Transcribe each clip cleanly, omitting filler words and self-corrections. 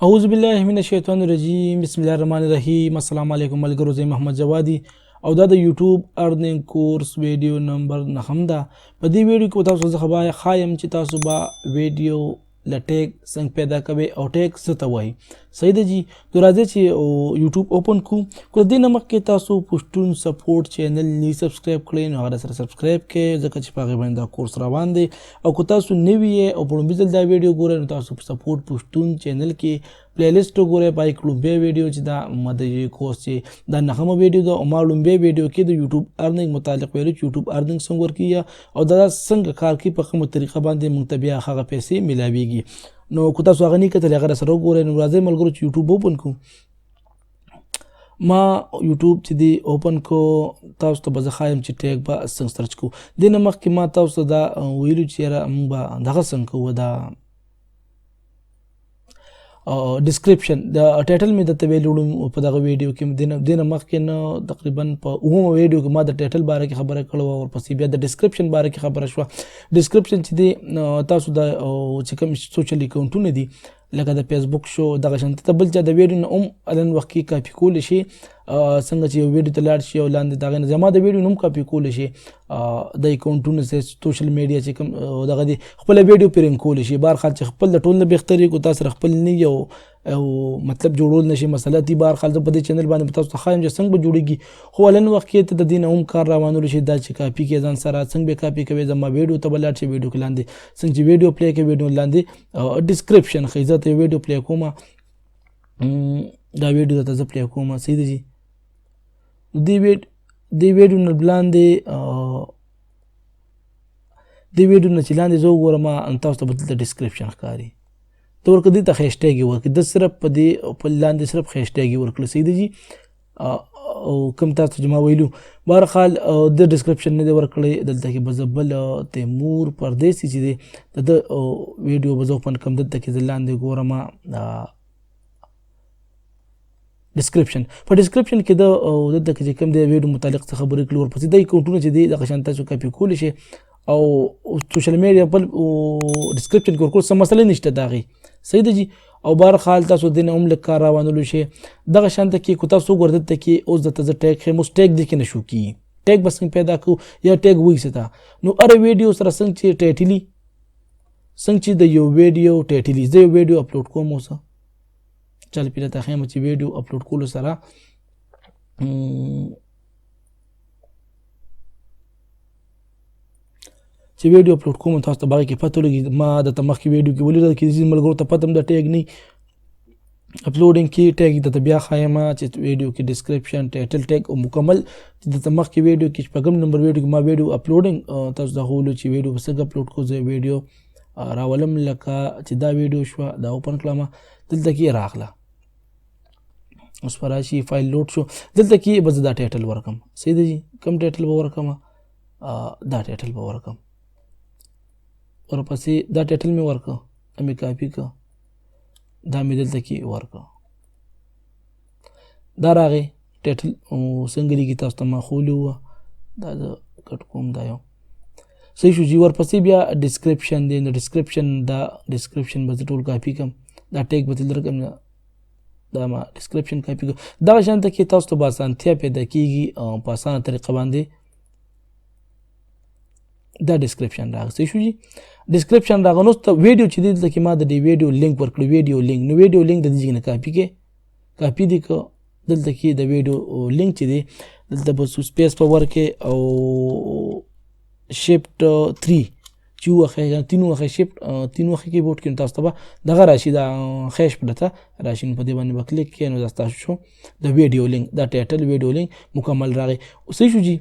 اعوذ بالله من الشیطان الرجیم بسم الله الرحمن الرحیم السلام علیکم ملګرو زه محمد جوادي او دا د یوټیوب ارنینګ کورس ویډیو نمبر 9 ده. په دې ویډیو کې تاسو څخه خایم چې تاسو به ویډیو لټیګ څنګه پیدا کوي او ټیګ څه ته وایي. صحیح ده جی. نو راځئ چې یوټیوب اوپن کړو. دې نه مخکې تاسو پښتون سپورټ چینل نه سبسکرایب کړئ نو هغه سره سبسکرایب کړئ ځکه چې په هغې باندې دا کورس روان دی. او که تاسو نوي یې او په لومړي ځل دا ویډیو ګورئ نو تاسو په سپورټ پښتون چینل کې پلی لیست وګورئ. پای کې لومبی ویډیو چې دا د کورس چې دا 9مه ویډیو ده او ما لومبی ویډیو کې د یوټیوب ارنینګ متعلق ویلو چې یوټیوب ارنینګ څنګه ورکوي او دا څنګه کار کوي په کومه طریقه باندې موږ ته بیا هغه پیسې میلاویږي. نو که تاسو هغه نه کتلی هغه راسره وګورئ. نو راځئ ملګرو چې یوټیوب اوپن کړو. ما یوټیوب چې دی اوپن کو تاسو ته به زه ښایم چې ټیګ به څنګه سرچ کوو. دې نه مخکې ما تاسو ته دا ویلو چې یاره موږ به دغه څنګه کوو دا ډسکرپشن د ټایټل مې درته ویلي وړم په دغه ویډیو کې. دې نه مخکې نه تقریبا په 9مه ویډیو کې ما د ټایټل باره کې خبره کړې وه ورپسې بیا د ډسکرپشن باره کې خبره شوه. ډسکرپشن چې دی تاسو د چې کوم سوشل اکاونټونه دي لکه د فیسبوک شو دغه شانته ته بل چا د ویډیو نه هم الان وخت کې کاپي کولی شي څنګه چې یو ویډیو ته لاړ شي او لاندې د هغې نه زما د ویډیو نه هم کاپي کولی شي د اکاونټونه سوشل میډیا چې کوم دغه دی خپله ویډیو پرې هم کولی شي. بهرحال چې خپل د ټول نه بهتر یې کو تاسو سره خپل نه یو مطلب جوړول نشي مسله دي. بهرحال زه په دې چینل باندې تاسو ته ښایم چې څنګه به جوړېږي. خو الان وخت کې ته د دې نه هم کار روانولو شي دا چې کاپي کې ځان سره څنګه به کاپي کوي. زما ویډیو ته به لاړ شي ویډیو کې لاندې څنګه چې ویډیو پلی کوي ویډیو لاندې ډسکرپشن ښایي زه ته ویډیو پلی کوم دا ویډیو درته زه پلی کوم. صحیح ده جي. دې ویډیو نه لاندې دې ویډیو نه چې لاندې زه وګورم تاسو ته به دلته ډسکرپشن ښکاري ته ورکړه دې ته هیشټیګ یې ورکړي د صرف په دې په لاندې صرف هیشټیګ یې ورکړه. صحیح ده جي. او کوم تاسو چې ما ویلو بهرحال د ډسکرپشن نه دی ورکړی. دلته کې به زه بل تیمور پردیسي چې دی د ویډیو به زه اوپن کړم دلته کې زه لاندې ګورم ډسکرپشن. په ډسکرپشن کې د دلته کې چې کوم دی ویډیو متعلق څه خبرې کړي ورپسې د اکاونټونه چې دی دغه شان تاسو کاپي کولی شي او سوشل میډیا په ډسکرپشن کې ورکول څه مسله نشته د هغې. صحیح ده جي. او بهرحال تاسو دې نه هم لږ کار روانولو شي دغه شانته کې که تاسو وګورئ دلته کې اوس درته زه ټیګ ښیم. اوس ټیګ دې کې نه شو کېږي. ټیګ به څنګه پیدا کړو یا ټیګ وایي څه ته نو هره ویډیو سره څنګه چې ټایټلي څنګه چې د یو ویډیو ټایټلي زه یو ویډیو اپلوډ کوم اوس چل پیله ته ښیم چې ویډیو اپلوډ کولو سره چې ویډیو اپلوډ کوم تاسو ته به هغې کې پته ولګي. ما درته مخکې ویډیو کې ولیدل چې ځینې ملګرو ته پته هم د ټیګ نه اپلوډینګ کې ټیګ درته بیا ښایم چې ویډیو کې ډسکرپشن ټایټل ټیګ او مکمل چې درته مخکې ویډیو کې شپږم نمبر ویډیو کې ما ویډیو اپلوډینګ تاسو ته ښولو چې ویډیو به څنګه اپلوډ کړو. زه ویډیو راولم لکه چې دا ویډیو شوه دا اوپن کړم دلته کې راغله اوس به راشي فایل لوډ شو دلته کې به زه دا ټایټل ورکړم. صحیح ده جي. کوم ټایټل به ورکړم دا ټایټل به ورکړم ورپسې دا ټایټل مې ورکړه مې کاپي کړه دا مې دلته کې ورکړه دا راغی ټایټل څنګه لیکي تاسو ته ما ښولي وه دا زه کټ کوم دا یو صحیح شو جي. ورپسې بیا ډسکرپشن دی نو ډسکرپشن دا ډسکرپشن به زه ټول کاپي کړم دا ټیګ به دلته کړم دا ما ډسکرپشن کاپي کړو. دغه شانته کې تاسو ته به اسانتیا پیدا کېږي په اسانه طریقه باندې دا ډسکرپشن راغی. صحیح شو جي. ډسکرپشن راغی نو ویډیو چې دی دلته کې ما د دې ویډیو لینک ورکړی ویډیو لینک نو ویډیو لینک د دې ځای نه کاپي کې کاپي دې که دلته کې د ویډیو لینک چې دی دلته به سپیس په ورکې او شیفټ 3 چې وخی 3 وخی شیفټ 3 وخی کیبورډ کې تاسو ته به دغه راشي دا خیش پرته راشي په دې باندې به کلیک کړئ نو دا ستاسو شو د ویډیو لینک دا ټایټل ویډیو لینک مکمل راغی. صحیح شو جي.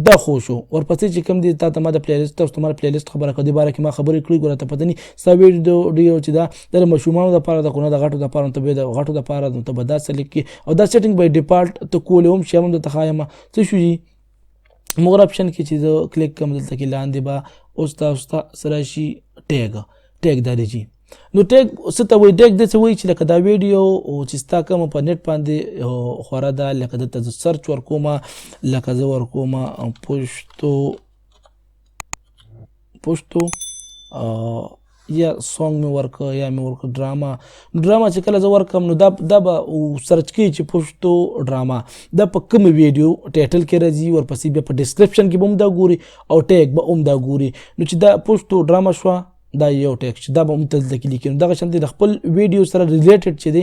دا خو شو. ورپسې چې کوم دی تا ته ما د پلی لیست تاسو ته ما د پلی لیست خبره کړه دې باره کې ما خبرې کړې ګوره ته پته نه ستا ویډیو چې دا د ماشومانو دپاره ده خو نه د غټو دپاره ته به د غټو دپاره نو ته به دا سلیکټ کړي او دا سیټینګ به ډیفالټ ته کولی هم شي هم درته ښایم. څه شو جي. مور اپشن کې چې زه کلیک کوم دلته کې لاندې به اوس تاسو ته سره شي ټیګ دا دی جي. نو ټیګ څه ته وایي ټیګ داسې وایي چې لکه دا ویډیو چې ستا کومه په نیټ باندې خوره ده لکه دلته زه سرچ ورکوم لکه زه ورکوم پوشتو یا سونګ مې ورکړه یا مې ورکړه ډراما چې کله زه ورکړم نو دا به سرچ کوي چې پښتو ډراما دا په کوم ویډیو ټایټل کې راځي ورپسې بیا په ډسکرپشن کې به هم دا ګوري او ټیګ به هم دا ګوري نو چې دا پښتو ډراما شوه دا یو ټیګ چې دا به هم دلته کې لیکي نو دغه شانتې د خپل ویډیو سره ریلیټډ چې دی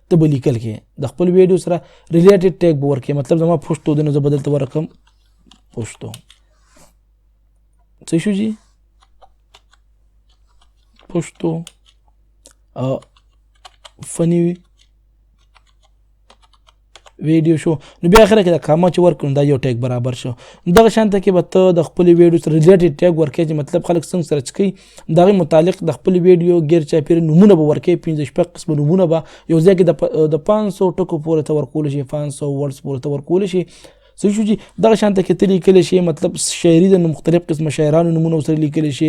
ته به لیکل کې د خپل ویډیو سره ریلیټډ ټیګ به ورکړي مطلب زما پښتو دی نو زه به دلته ورکړم پښتو څه شو جي پښتو فني ویډیو شو نو بیا اخره کې د کاما چې ورکړو دا یو ټیګ برابر شو دغه شانته کې به ته د خپل ویډیو سره ریلیټډ ټیګ ورکړي چې مطلب خلک څنګه سرچ کوي دغه متعلق د خپل ویډیو غیر چاپیره نمونه به ورکړي 15 قسم نمونه به یو ځای کې د 500 ټکو پورې ته ورکول شي 500 ورډز پورې ته ورکول شي صحیح شو جي دغه شانته کې ته لیکلی شي مطلب شاعري د مختلف قسمه شاعرانو نومونه ورسره لیکلی شي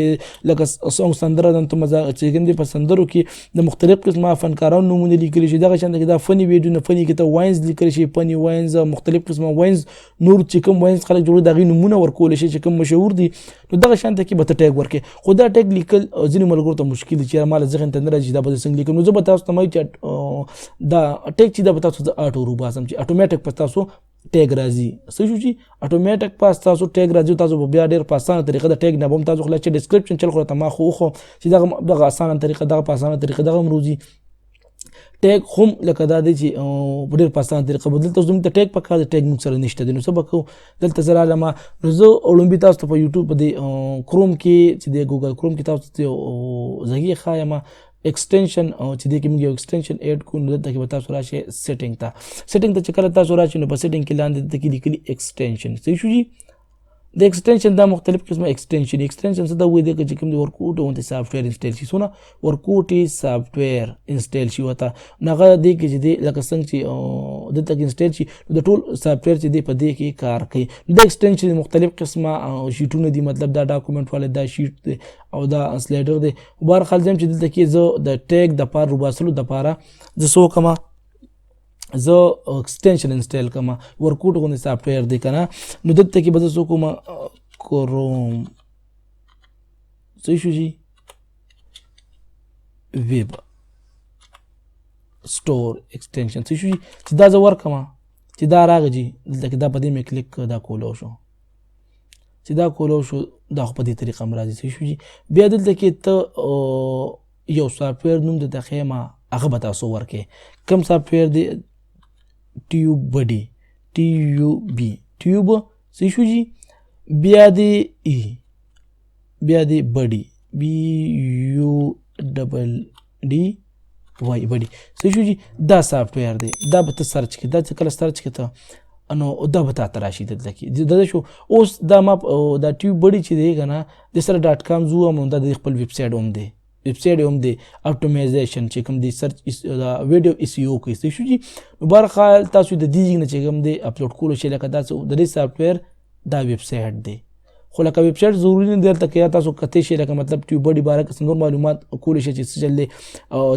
لکه سونګ سندره د چې کوم دي په سندرو کې د مختلف قسمه فنکارانو نومونه لیکلی شي دغه شانته کې دا فني ویډیو نه فني کې ته واینز لیکلی شي فني واینز مختلف قسمه واینز نور چې کوم واینز خلک جوړي دغه نومونه ورکول شي چې کوم مشهور دي نو دغه شانته کې به ته ټیګ ورکې خو دا ټیګ لیکل ځینې ملګرو ته مشکل دي چې مال ذهن ته نه راځي دا به څنګه لیکم نو زه به تاسو ته وایم چې دا ټیګ چې دا به تاسو د اټو روباسم چې اتوماتیک په تاسو ټیګ راځي صحیح شو چې اتوماتیک پاس تاسو ټیګ راځي تاسو بیا ډېر په اسانه طریقه د ټیګ نه به تاسو خلاص چې ډسکرپشن چل خو ته ما خو چې دغه اسانه طریقه دغه په اسانه طریقه دغه مروزي ټیګ هم لکه دا دی چې په ډېر په اسانه طریقه بدل تاسو زموږ ته ټیګ پکار دی ټیګ موږ سره نشته دی نو څه به کوو دلته زه راغلم نو زه لومبي تاسو ته په یوټیوب په دې کروم کې چې د ګوګل کروم کې تاسو ته ځای ښایم ایکسټنشن چې دې کې موږ یو ایکسټنشن اډ کوو نو دلته کې به تاسو راشئ سیټینګ ته چې کله تاسو راشئ نو په سیټینګ کې لاندې دلته کې لیکلي ایکسټنشن صحیح شو جي د ایکسټنشن دا مختلف قسمه ایکسټنشن څه دا وایي چې کوم د ورکوټ اونته سافټویر انسټال شي سونه ورکوټي سافټویر انسټال شي وته نغه دې کې چې دې لکه څنګه چې دلته کې انسټال شي د ټول سافټویر چې دې په دې کې کار کوي د ایکسټنشن مختلف قسمه شیټونه دي مطلب دا ډاکومنټ والے دا شیټ دی او دا سلایډر دی بهر خل ځم چې دلته کې زه د ټیګ د پار روباسلو د پاره زه سو کما زه ایکسټنشن انسټال کما ورکوټ غونې سافټویر دی کنه نو دلته کې به زه سو کوم کروم صحیح شو جي ویب سٹور ایکسټنشن صحیح شو جي چې دا زه ورکما چې دا راغی جي دلته کې دا په دې مې کلیک دا کولو شو چې دا کولو شو دا خو په دې طریقه مرادي صحیح شو جي بیا دلته کې ته یو سافټویر نوم د خیمه هغه به تاسو ورکې کوم سافټویر دی ټیوب بډي ټیوب صحیح شو جي بیا دی بډي BUDD وای بډي صحیح شو جي دا سافټویر دی دا به ته سرچ کې دا چې کله سرچ کې ته نو دا به تا راشي دلته کې دا شو اوس دا ما دا ټیوب بډي چې دی کنه د سره .com زو هم دا د خپل ویب سټ هم دی هم دی اپټیمایزیشن چې کوم دی سرچ دا ویډیو SEO کوي صحیح شو جي بهرحال تاسو د دې نه چې کوم دی اپلوډ کولو شي لکه تاسو د دې سافټویر دا ویب سټ دی خو لکه ویب سټ ضروري نه دی تلته کې تاسو کته شي لکه مطلب ټیوب بډي باره کې څنګه معلومات کول شي چې څه چل دی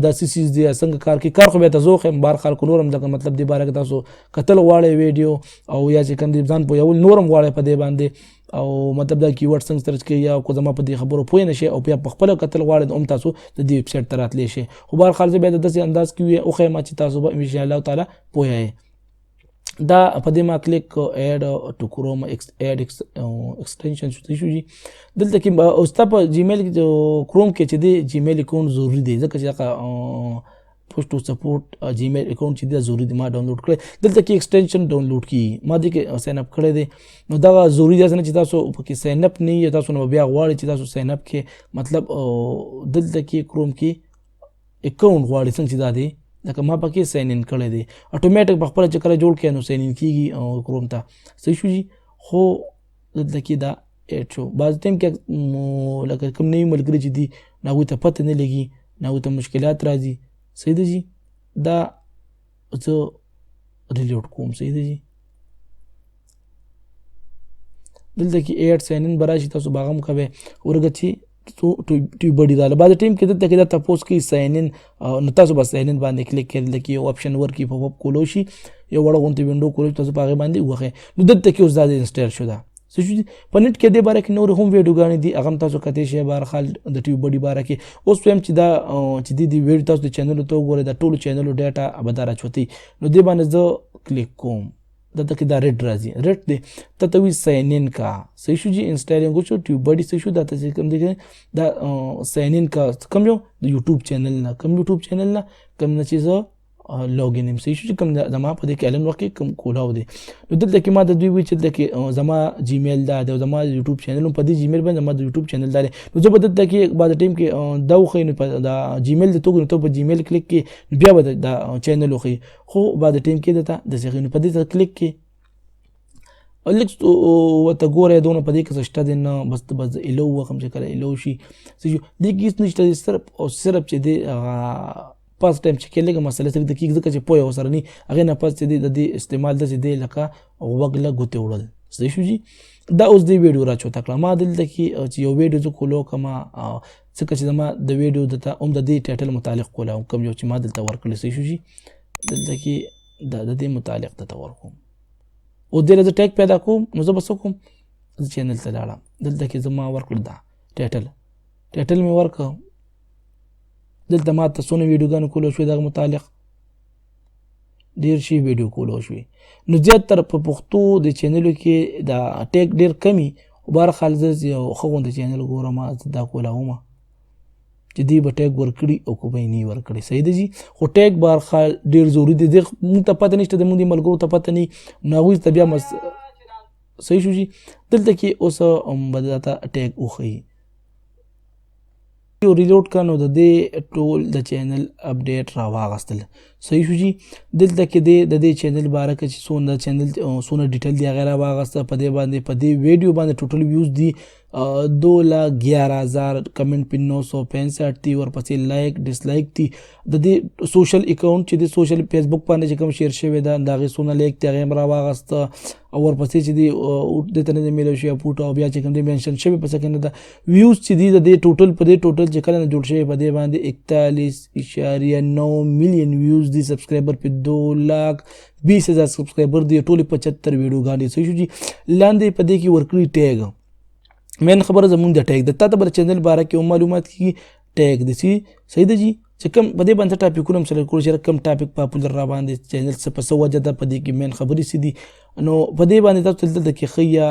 دا سیسیز دی څنګه کار کوي کار خو به تاسو خو بهرحال نورم لکه مطلب دی باره کې تاسو قتل واړی ویډیو او یا چې کوم دی ځان په یو نورم واړی په دې باندې او مطلب دا کیورډ څنګه سرچ کوي یا کو زما په دې خبرو پوه نه شي او بیا په خپل قتل غواړي هم تاسو د دې ویب سټ ته راتلی شي خو بهرحال زه بیا د داسې انداز کې او خیمه چې تاسو به ان شاء الله تعالی پوه یې دا په دې ما کلیک اډ ټو کروم اډ ایکسټنشن شو جي دلته کې اوس ته په جیمیل کې کروم کې چې دی جیمیل اکاونټ ضروری دی ځکه چې پوشټو سپورټ جیمیل اکاونټ چې دا ضروری دی ما ډاونلوډ کړی دلته کې ایکسټنشن ډاونلوډ کی ما دې کې ساين اپ کړی دی نو دا ضروری دی چې تاسو په کې ساين اپ نه یا تاسو نو بیا غواړئ چې تاسو ساين اپ کې مطلب دلته کې کروم کې اکاونټ غواړئ څنګه دا دی لکه ما پکې ساين ان کړی دی اتوماتیک په خپل چې کله جوړ کړئ نو ساين ان کیږي کروم ته صحیح شو جي خو دلته کې دا اډ شو بعض ټیم کې لکه کوم نه ملګری چې دی نو ته پته نه لګي نو ته مشکلات راځي صحیح دی جی دا زه ریلوډ کوم صحیح دی جی دلته کې اډ ساين ان براشي تاسو باغم کوي ورګتی ټیوب بډي رااله بعد ټیم کې دلته کې دا تاسو کې ساين ان نو تاسو بس ساين ان باندې کلیک کړئ لکه یو اپشن ورکی په وب کولو شي یو وړه غونټي وینډو کولو تاسو باغ باندې وغه نو دلته کې اوس دا انسټال شو دا څه شو په نت کې د باره کې نور هم ویډیوګانې دي هغه تاسو کته شي بار خال د ټیوب بډي باره کې اوس ویم چې دا چې د ویډیو تاسو د چینل ته وګورئ د ټولو چینلو ډیټا ابدار چوتي نو دې باندې زه کلیک کوم دته کې دا ریډ راځي ریډ دی ته ته وی ساين ان کا صحیح شو جی انسټاګرام شو ټیوب بډي صحیح شو دا ته کوم دی دا ساين ان کا کوم یو د یوټیوب چینل نه کوم یوټیوب چینل نه کوم نه چې زه لوګین هم صحیح شو کوم زما په دې کې الان وخت کوم کولاو دی نو دلته کې ما د دوی وی چې دلته کې زما جیمیل دا د زما یوټیوب چینل په دې جیمیل باندې زما د یوټیوب چینل دا نو زه به دلته کې بعد ټیم کې دا خو نه په دا جیمیل د توګه ته په جیمیل کلیک کې بیا به دا چینل خو بعد ټیم کې دته د ځای په دې کلیک کې لیک وته ګوره دونه په دې کې څه د نه بس الو وخم چې کله الو شي چې دې کې نشته صرف او صرف چې دې پاس ټایم چې کله مسله سره د کیږي چې پوهه وسره نه هغه نه پاس د دې استعمال د دې لکه وګله غوته وړل صحیح شو جی دا اوس دی ویډیو را چوتا کړه ما دلته کې چې یو ویډیو زه کولو کما څه چې ما د ویډیو دته هم د دې ټایټل متعلق کوله کوم یو چې ما دلته ورکړل صحیح شو جی دلته کې د دې متعلق دته ورکوم او دې له ټیګ پیدا کوم نو زه بس کوم چینل ته لاړم دلته کې زما ورکړل دا ټایټل می ورکړ دلته ما ته څونه ویډیوګانې کولو شوې دغه متعلق ډېر شي ویډیو کولو شوې نو زیاتره په پښتو د چینلو کې دا ټیګ ډېر کمی خو بهرحال زه یو ښه غوندې چینل ګورم دا کولاوم چې دوی به ټیګ ورکړي او که به یې نه ورکړي صحیح ده جي خو ټیګ بهرحال ډېر ضروري دی موږ ته پته نشته د موږ د ملګرو ته پته نه نو هغوی ته بیا صحیح شو جي دلته کې اوس به درته ټیګ وښیي ریلوډ کا نو د دې ټول د چینل اپډیټ را واغستل صحیح شو جی دلته کې د دې چینل باره کې چې څونه چینل څونه ډیټیل دی غیره واغسته په دې باندې په دې ویډیو باندې ټوټل ویوز دی 2,11,000 کمنټ په 965 دی ورپسې لایک ډیسلایک دی د دې سوشل اکاونټ چې د سوشل فیسبوک باندې چې کوم شیر شوی دا دغه څونه لایک ته غیم را واغسته او ورپسې چې دی د تنه د میلو شي پوټو او بیا چې کوم دی منشن شوی په سکند دا ویوز چې دی د ټوټل په دې ټوټل چې کله جوړ شوی په دې باندې 41.9 میلیون ویوز دی سبسکرایبر په 2,20,000 سبسکرایبر دی ټول 75 ویډیوګانې صحیح شو جی لاندې په دې کې ورکړي ټیګ مین خبره زمونږ د ټیګ د تاسو بل چینل باره کې معلومات کی ټیګ دي صحیح ده جی چې کوم په دې باندې ټاپکونه هم سره کول چې کوم ټاپک پاپولر را باندې چینل څه په څه وجه ده په دې کې مین خبرې سي دي نو په دې باندې تاسو دلته کې خیا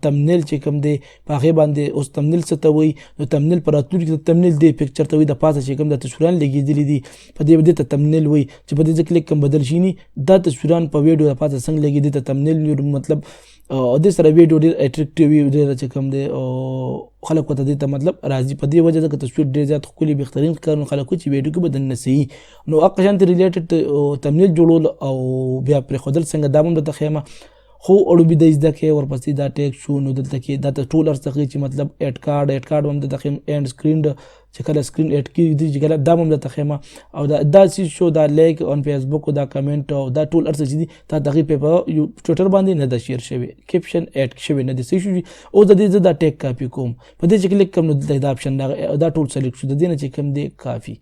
تمنیل چې کوم دی په هغه باندې اوس تمنیل څه ته وایي نو تمنیل پر راتلونکي کې تمنیل دی پکچر ته وایي د پاسه چې کوم د تصویران لګېدلي دي په دې باندې ته تمنیل وایي چې په دې ځکه کلیک کوم بدل شي نه دا تصویران په ویډیو د پاسه څنګه لګېدي ته تمنیل مطلب د سره ویډیو ډېر اټریکټیو وي ډېر چې کوم دی خلک ورته دې ته مطلب راځي په دې وجه ځکه تصویر ډېر زیات ښکلي بهترین ښکاري نو خلک چې ویډیو کې به دننه صحیح نو هغه شانتې ریلیټډ تمنیل جوړول او بیا پرېښودل څنګه دا هم درته ښیم خو اړوبي د زده کې ورپسې دا ټیک شو نو دلته کې دا ته ټول ارڅخي چې مطلب اډ کارت هم د تخیم اینڈ سکرین چې کله سکرین اډ کیږي چې کله دا هم د تخیمه او دا سی شو دا لایک اون فیسبوک او دا کمنټ او دا ټول ارڅ چې دي تا دغه په ټویټر باندې نه د شیر شوی کیپشن اډ شوی نه دي سی شو او د دې دا ټیک کاپی کوم په دې چې کلیک کوم نو دا اپشن دا ټول سلیکټ شو د دې نه چې کوم دی کافی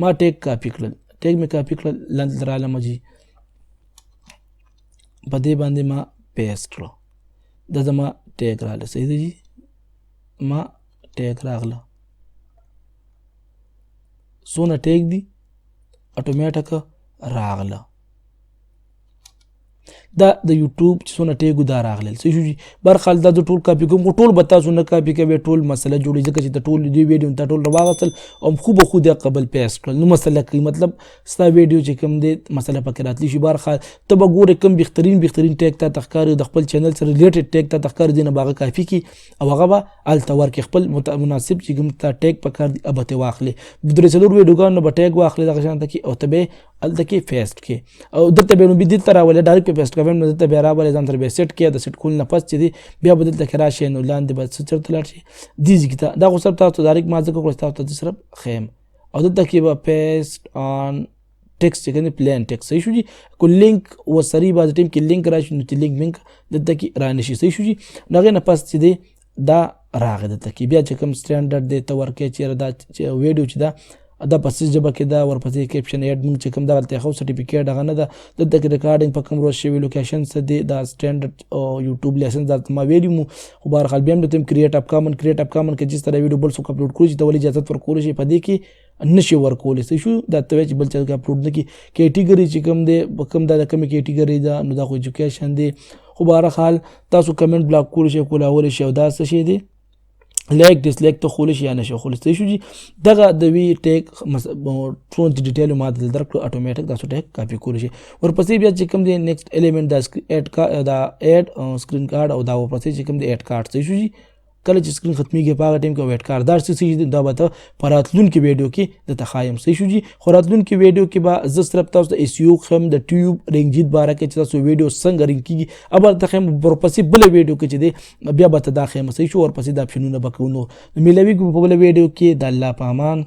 ما ټیک کاپی کړل ټیک می کاپی کړل لاندې دراله مجي په دې باندې ما پیسټ کړو دا زما ټیګ راغله صحیح دی جی ما ټیګ راغله څونه ټیګ دی اتوماتیک راغله دا د یوټیوب چې څونه ټیګو دا راغلل صحیح شو جی برخال دا ټول کاپی کوم ټول به تاسو نه کاپی کوي ټول مسله جوړي ځکه چې د ټول دی ویډیو ته ټول راوغتل او خو د قبل پیسټ کړل نو مسله کوي مطلب ستا ویډیو چې کوم دی مسله پکې راتلی شي برخال ته به ګوره کوم بهترین ټیګ ته تخکار د خپل چینل سره ریلیټډ ټیګ ته تخکار دینه باغه کافی کی او هغه به التور کې خپل مناسب چې کوم ته ټیګ پکار دی ابته واخلې د درې څلور ویډیوګانو به ټیګ واخلې دغه شان ته کې او ته به الته کې پیسټ کې او دلته به نو بي دې تر راولې ډایرکټ پیسټ کوم نو دلته به راولې ځان تر به سیټ کې د سیټ کول نه پس چې دی بیا به دلته کې راشي نو لاندې به څه چرته لاړ شي دې ځکه دا خو سره تاسو ډایرکټ ما ځکه کوم تاسو سره خیم او دلته کې به پیسټ آن ټیکست چې کنه پلان ټیکست صحیح شو جی کو لینک وسری باز ټیم کې لینک راشي نو چې لینک دلته کې رانشي صحیح شو جی نغه نه پس چې دی دا راغی دلته کې بیا چې کوم سټانډرډ دی ته ورکې چې دا ویډیو چې دا دا پسې ژبه کې دا ورپسې کیپشن ایډ موږ چې کوم دغلته خو سرټیفیکیټ هغه نه ده دلته کې ریکارډینګ په کوم روز شوی لوکیشن څه دی دا سټینډرډ یوټیوب لایسنس درته ما ویلي مو خو بهرحال بیا هم درته کریټ اپ کامن کې چې سره ویډیو بل څوک اپلوډ کړي چې ته ولې اجازت ورکولی شي په دې کې نشي ورکولی څه شو دا ته وایي چې بل چا اپلوډ نه کړي کیټیګري چې کوم دی کوم دا د کومې کیټیګري ده نو دا خو ایجوکیشن دی خو بهرحال تاسو کمنټ بلاک کولی شئ کولاولی شئ او دا څه شی دی لایک ډسلایک ته خولی شي یا نشي خولی څه شو جي دغه د وی ټیک ټون ډیټیل ما دل درکړو اتوماتیک تاسو ټیک کاپی کولی شي ورپسې بیا چې کوم دی نیکسټ الیمنٹ دا اډ سکرین کارت او دا ورپسې چې کوم دی اډ کارت څه شو جي کله چې سکرین ختمیږي په هغه ټیم کې ویټ کار دار څه دا به ته په راتلونکي ویډیو کې د تخایم څه شو جي خو راتلونکي ویډیو کې به زه صرف تاسو د ایسیو خم د ټیوب رینجیت باره کې چې تاسو ویډیو څنګه رینګ کیږي ابل تخایم ورپسې بل ویډیو کې چې دی بیا به ته دا خیم څه شو ورپسې د اپشنونه به کوو نو ملوي په بل ویډیو کې د الله په امان